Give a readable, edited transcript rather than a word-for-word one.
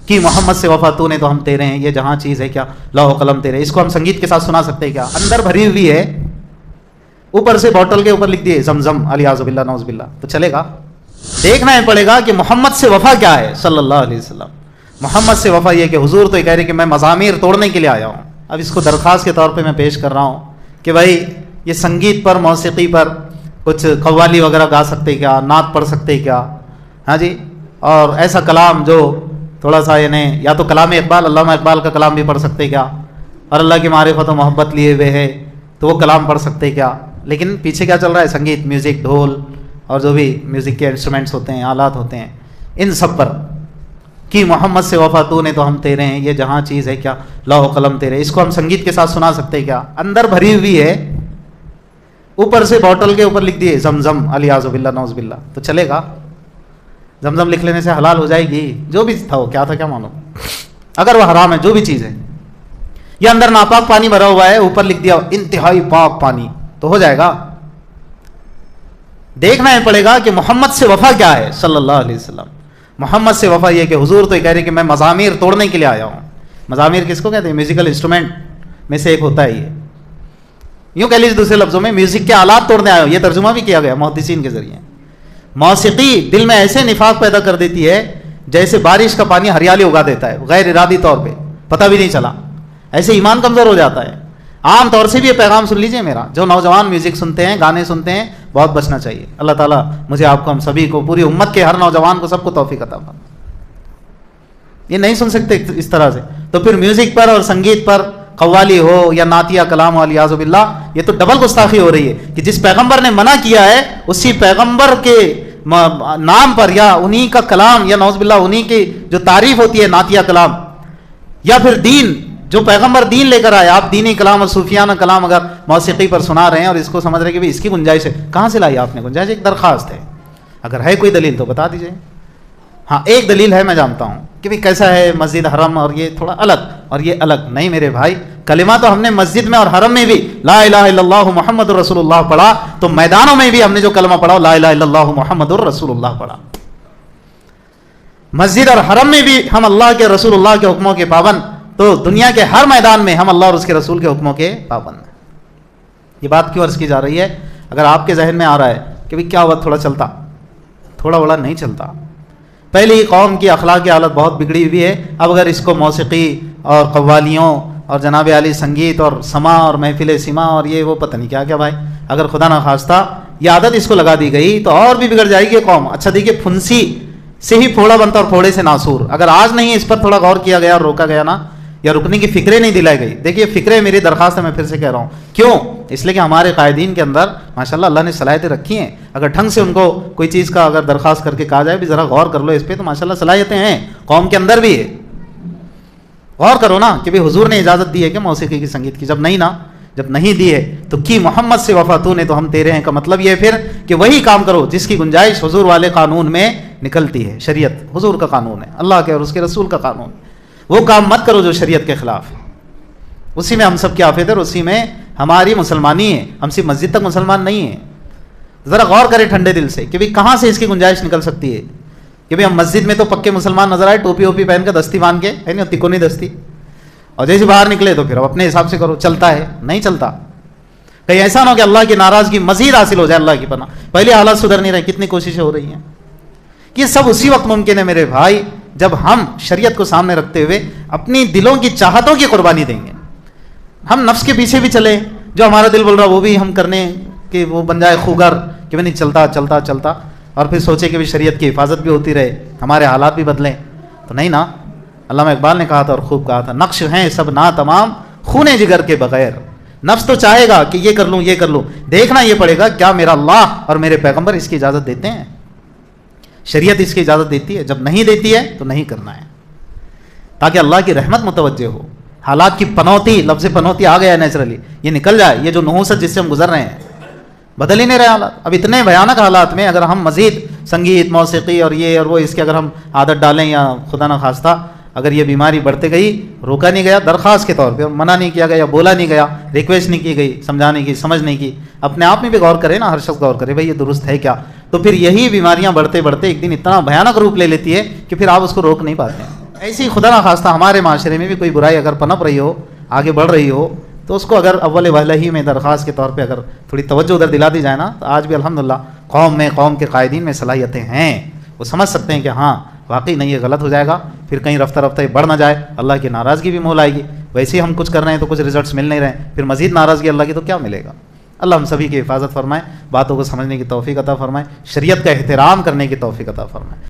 کہ محمد سے وفا تو نے تو ہم تیرے ہیں، یہ جہاں چیز ہے کیا لوح و قلم تیرے. اس کو ہم سنگیت کے ساتھ سنا سکتے ہیں کیا؟ اندر بھری ہوئی ہے، اوپر سے بوٹل کے اوپر لکھ دیے زمزم الیاذ باللہ نعوذ باللہ، تو چلے گا؟ دیکھنا ہی پڑے گا کہ محمد سے وفا کیا ہے صلی اللہ علیہ وسلم. محمد سے وفا یہ کہ حضور تو یہ کہہ رہے کہ میں مزامیر توڑنے کے لیے آیا ہوں. اب اس کو درخواست کے طور پہ میں پیش کر رہا ہوں کہ بھائی یہ سنگیت پر، موسیقی پر کچھ قوالی وغیرہ گا سکتے کیا؟ نعت پڑھ سکتے کیا؟ ہاں جی. اور ایسا کلام جو تھوڑا سا یعنی یا تو کلام اقبال، علامہ اقبال کا کلام بھی پڑھ سکتے کیا؟ اور اللہ کی معرفت و محبت لیے ہوئے ہے تو وہ کلام پڑھ سکتے کیا؟ لیکن پیچھے کیا چل رہا ہے؟ سنگیت، میوزک، ڈھول اور جو بھی میوزک کے انسٹرومنٹس ہوتے ہیں، آلات ہوتے ہیں، ان سب پر کہ محمد سے وفا تو نے تو ہم تیرے ہیں، یہ جہاں چیز ہے کیا لوح و قلم تیرے. اس کو ہم سنگیت کے ساتھ سنا سکتے کیا؟ اندر بھری ہوئی ہے، اوپر سے بوٹل کے اوپر لکھ دیے زمزم الیاذ باللہ نعوذ باللہ، تو چلے گا؟ زمزم لکھ لینے سے حلال ہو جائے گی؟ جو بھی تھا وہ کیا تھا کیا معلوم، اگر وہ حرام ہے جو بھی چیز ہے. یا اندر ناپاک پانی بھرا ہوا ہے، اوپر لکھ دیا انتہائی پاک پانی، تو ہو جائے گا؟ دیکھنا ہی پڑے گا کہ محمد سے وفا کیا ہے صلی اللہ علیہ وسلم. محمد سے وفا یہ کہ حضور تو یہ کہہ رہے کہ میں مزامیر توڑنے کے لیے آیا ہوں. مزامیر کس کو کہتے ہیں؟ میوزیکل انسٹرومنٹ میں سے ایک ہوتا ہے یہ. یوں کہہ لیجیے دوسرے لفظوں میں میوزک کے آلات توڑنے آئے ہو، یہ ترجمہ بھی کیا گیا محدثین کے ذریعے. موسیقی دل میں ایسے نفاق پیدا کر دیتی ہے جیسے بارش کا پانی ہریالی اگا دیتا ہے غیر ارادی طور پہ، پتہ بھی نہیں چلا، ایسے ایمان کمزور ہو جاتا ہے. عام طور سے بھی یہ پیغام سن لیجئے میرا، جو نوجوان میوزک سنتے ہیں، گانے سنتے ہیں، بہت بچنا چاہیے. اللہ تعالیٰ مجھے، آپ کو، ہم سبھی کو، پوری امت کے ہر نوجوان کو، سب کو توفیق عطا فرمائے. یہ نہیں سن سکتے اس طرح سے، تو پھر میوزک پر اور سنگیت پر قوالی ہو یا نعتیہ کلام ہو، الیاذ باللہ، یہ تو ڈبل گستاخی ہو رہی ہے کہ جس پیغمبر نے منع کیا ہے اسی پیغمبر کے نام پر یا انہی کا کلام یا نعوذ باللہ انہی کی جو تعریف ہوتی ہے نعتیہ کلام، یا پھر دین جو پیغمبر دین لے کر آئے، آپ دینی کلام اور صوفیانہ کلام اگر موسیقی پر سنا رہے ہیں اور اس کو سمجھ رہے ہیں کہ اس کی گنجائش ہے، کہاں سے لائی آپ نے گنجائش؟ ایک درخواست ہے، اگر ہے کوئی دلیل تو بتا دیجئے. ہاں ایک دلیل ہے، میں جانتا ہوں کہ بھئی کیسا ہے مسجد حرم اور یہ تھوڑا الگ اور یہ الگ. نہیں میرے بھائی، کلمہ تو ہم نے مسجد میں اور حرم میں بھی لا الہ الا اللہ محمد رسول اللہ پڑھا، تو میدانوں میں بھی ہم نے جو کلمہ پڑھا لا الہ الا اللہ محمد رسول اللہ پڑھا. مسجد اور حرم میں بھی ہم اللہ کے رسول اللہ کے حکموں کے پابند، تو دنیا کے ہر میدان میں ہم اللہ اور اس کے رسول کے حکموں کے پابند ہیں. یہ بات کیوں عرض کی جا رہی ہے؟ اگر آپ کے ذہن میں آ رہا ہے کہ بھئی کیا ہوا تھوڑا چلتا، تھوڑا بڑا نہیں چلتا. پہلی قوم کی اخلاقی حالت بہت بگڑی ہوئی ہے. اب اگر اس کو موسیقی اور قوالیوں اور جناب عالی سنگیت اور سما اور محفل سما اور یہ وہ پتہ نہیں کیا کیا بھائی، اگر خدا نہ خواستہ یہ عادت اس کو لگا دی گئی تو اور بھی بگڑ جائے گی قوم. اچھا دیکھیے، پھنسی سے ہی پھوڑا بنتا اور پھوڑے سے ناسور. اگر آج نہیں اس پر تھوڑا غور کیا گیا اور روکا گیا نا، یا رکنے کی فکریں نہیں دلائی گئی. دیکھیے فکریں میری درخواست ہے، میں پھر سے کہہ رہا ہوں. کیوں؟ اس لیے کہ ہمارے قائدین کے اندر ماشاءاللہ اللہ نے صلاحیتیں رکھی ہیں. اگر ڈھنگ سے ان کو کوئی چیز کا اگر درخواست کر کے کہا جائے بھی ذرا غور کر لو اس پہ، تو ماشاءاللہ صلاحیتیں ہیں قوم کے اندر بھی ہے. غور کرو نا کہ بھی حضور نے اجازت دی ہے کہ موسیقی کی، سنگیت کی؟ جب نہیں دی ہے تو کی محمد سے وفا تو نے تو ہم تیرے ہیں کا مطلب یہ ہے پھر کہ وہی کام کرو جس کی گنجائش حضور والے قانون میں نکلتی ہے. شریعت حضور کا قانون ہے، اللہ کے اور اس کے رسول کا قانون. وہ کام مت کرو جو شریعت کے خلاف ہے. اسی میں ہم سب کی آفت ہے اور اسی میں ہماری مسلمانی ہے. ہم صرف مسجد تک مسلمان نہیں ہیں. ذرا غور کریں ٹھنڈے دل سے کہ کہاں سے اس کی گنجائش نکل سکتی ہے کہ ہم مسجد میں تو پکے مسلمان نظر آئے، ٹوپی ووپی پہن کر دستی باندھ کے، ہے نہیں تکونی دستی، اور جیسے باہر نکلے تو پھر اپنے حساب سے کرو. چلتا ہے؟ نہیں چلتا. کہیں ایسا نہ ہو کہ اللہ کی ناراضگی مزید حاصل ہو جائے. اللہ کی پناہ، پہلے حالات سدھر نہیں رہے، کتنی کوششیں ہو رہی ہیں. یہ سب اسی وقت ممکن ہے میرے بھائی جب ہم شریعت کو سامنے رکھتے ہوئے اپنی دلوں کی چاہتوں کی قربانی دیں گے. ہم نفس کے پیچھے بھی چلیں، جو ہمارا دل بول رہا وہ بھی ہم کرنے کہ وہ بن جائے خوگر کہ نہیں چلتا چلتا چلتا، اور پھر سوچے کہ بھی شریعت کی حفاظت بھی ہوتی رہے، ہمارے حالات بھی بدلیں. تو نہیں نا. علامہ اقبال نے کہا تھا اور خوب کہا تھا، نقش ہیں سب نا تمام خون جگر کے بغیر. نفس تو چاہے گا کہ یہ کر لوں یہ کر لوں، دیکھنا یہ پڑے گا کیا میرا اللہ اور میرے پیغمبر اس کی اجازت دیتے ہیں، شریعت اس کی اجازت دیتی ہے. جب نہیں دیتی ہے تو نہیں کرنا ہے، تاکہ اللہ کی رحمت متوجہ ہو. حالات کی پنوتی، لفظ پنوتی آ گیا ہے نیچرلی، یہ نکل جائے. یہ جو نحوست جس سے ہم گزر رہے ہیں بدل ہی نہیں رہے حالات. اب اتنے بھیانک حالات میں اگر ہم مزید سنگیت موسیقی اور یہ اور وہ اس کی اگر ہم عادت ڈالیں یا خدا نہ خواستہ اگر یہ بیماری بڑھتے گئی، روکا نہیں گیا درخواست کے طور پہ، منع نہیں کیا گیا، بولا نہیں گیا، ریکویسٹ نہیں کی گئی، سمجھانے کی، سمجھنے کی، اپنے آپ میں بھی غور کرے نا، ہر شخص غور کرے بھائی یہ درست ہے کیا. تو پھر یہی بیماریاں بڑھتے بڑھتے ایک دن اتنا بھیانک روپ لے لیتی ہے کہ پھر آپ اس کو روک نہیں پاتے ہیں. ایسی ہی خدا نخواستہ ہمارے معاشرے میں بھی کوئی برائی اگر پنپ رہی ہو، آگے بڑھ رہی ہو، تو اس کو اگر اول وہلہ ہی میں درخواست کے طور پہ اگر تھوڑی توجہ ادھر دلا دی جائے نا، تو آج بھی الحمدللہ قوم کے قائدین میں صلاحیتیں ہیں، وہ سمجھ سکتے ہیں کہ ہاں واقعی نہیں یہ غلط ہو جائے گا، پھر کہیں رفتہ رفتہ یہ بڑھ نہ جائے، اللہ کی ناراضگی بھی مول آئے گی، ویسے ہی ہم کچھ کر رہے ہیں تو کچھ ریزلٹس مل نہیں رہے ہیں، پھر مزید ناراضگی اللہ کی تو کیا ملے گا۔ اللہ ہم سبھی کی حفاظت فرمائے، باتوں کو سمجھنے کی توفیق عطا فرمائے، شریعت کا احترام کرنے کی توفیق عطا فرمائے۔